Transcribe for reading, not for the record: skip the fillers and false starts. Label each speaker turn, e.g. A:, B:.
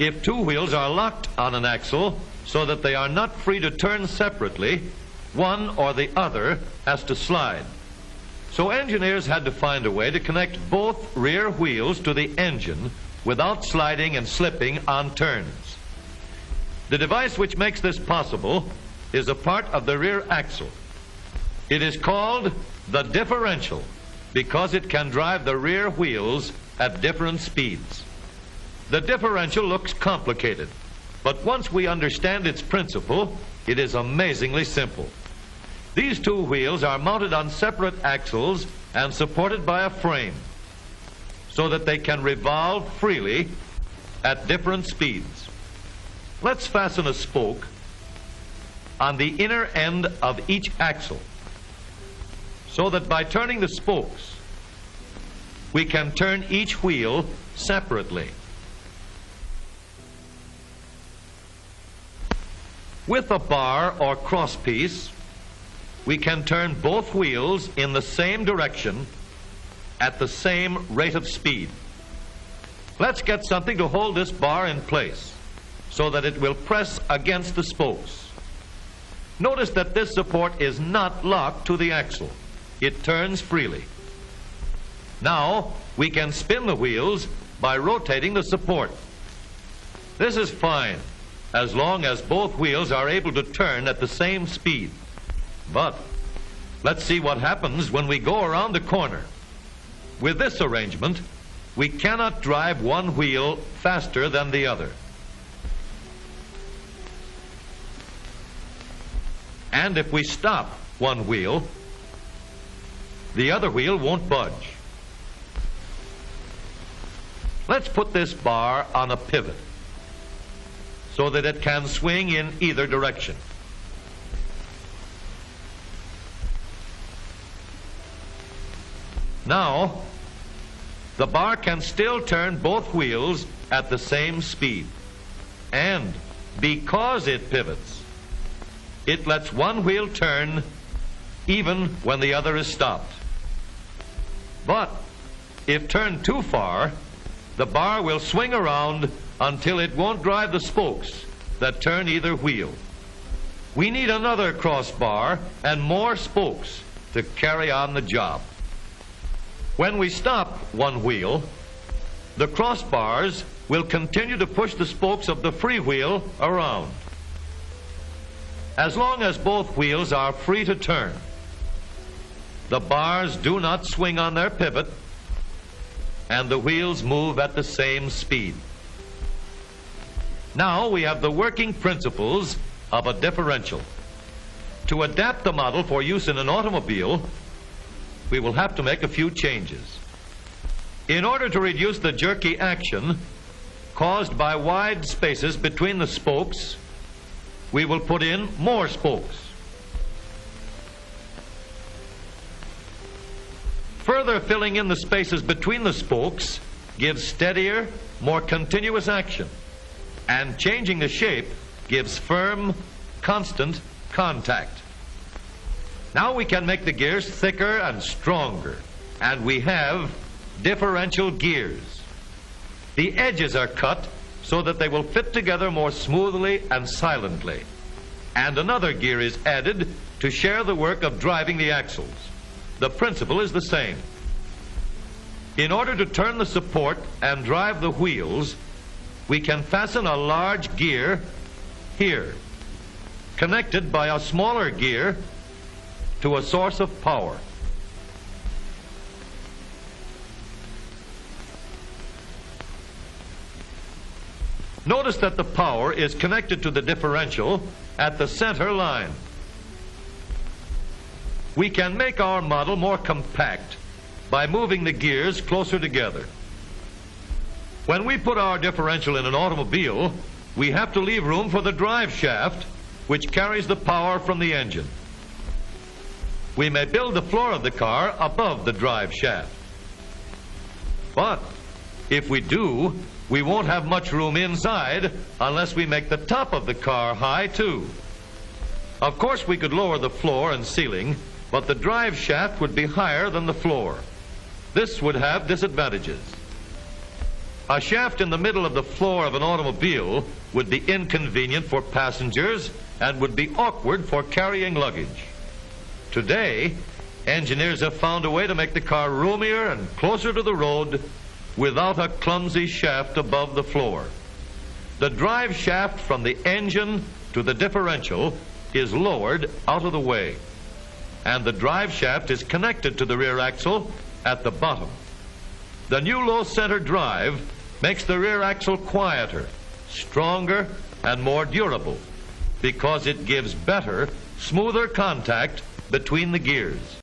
A: If two wheels are locked on an axle so that they are not free to turn separately, one or the other has to slide. So engineers had to find a way to connect both rear wheels to the engine without sliding and slipping on turns. The device which makes this possible is a part of the rear axle. It is called the differential because it can drive the rear wheels at different speeds. The differential looks complicated, but once we understand its principle, it is amazingly simple. These two wheels are mounted on separate axles and supported by a frame so that they can revolve freely at different speeds. Let's fasten a spoke on the inner end of each axle so that by turning the spokes, we can turn each wheel separately. With a bar or crosspiece, we can turn both wheels in the same direction at the same rate of speed. Let's get something to hold this bar in place so that it will press against the spokes. Notice that this support is not locked to the axle. It turns freely. Now we can spin the wheels by rotating the support. This is fine as long as both wheels are able to turn at the same speed. But let's see what happens when we go around the corner. With this arrangement, we cannot drive one wheel faster than the other. And if we stop one wheel, the other wheel won't budge. Let's put this bar on a pivot so that it can swing in either direction. Now, the bar can still turn both wheels at the same speed. And because it pivots, it lets one wheel turn even when the other is stopped. But if turned too far, the bar will swing around until it won't drive the spokes that turn either wheel. We need another crossbar and more spokes to carry on the job. When we stop one wheel, the crossbars will continue to push the spokes of the free wheel around. As long as both wheels are free to turn, the bars do not swing on their pivot and the wheels move at the same speed. Now we have the working principles of a differential. To adapt the model for use in an automobile, we will have to make a few changes. In order to reduce the jerky action caused by wide spaces between the spokes, we will put in more spokes. Further filling in the spaces between the spokes gives steadier, more continuous action, and changing the shape gives firm, constant contact. Now we can make the gears thicker and stronger, and we have differential gears. The edges are cut so that they will fit together more smoothly and silently, and another gear is added to share the work of driving the axles. The principle is the same. In order to turn the support and drive the wheels, we can fasten a large gear here, connected by a smaller gear to a source of power. Notice that the power is connected to the differential at the center line. We can make our model more compact by moving the gears closer together. When we put our differential in an automobile, we have to leave room for the drive shaft, which carries the power from the engine. We may build the floor of the car above the drive shaft. But if we do, we won't have much room inside unless we make the top of the car high too. Of course, we could lower the floor and ceiling, but the drive shaft would be higher than the floor. This would have disadvantages. A shaft in the middle of the floor of an automobile would be inconvenient for passengers and would be awkward for carrying luggage. Today, engineers have found a way to make the car roomier and closer to the road without a clumsy shaft above the floor. The drive shaft from the engine to the differential is lowered out of the way, and the drive shaft is connected to the rear axle at the bottom. The new low center drive makes the rear axle quieter, stronger, and more durable because it gives better, smoother contact between the gears.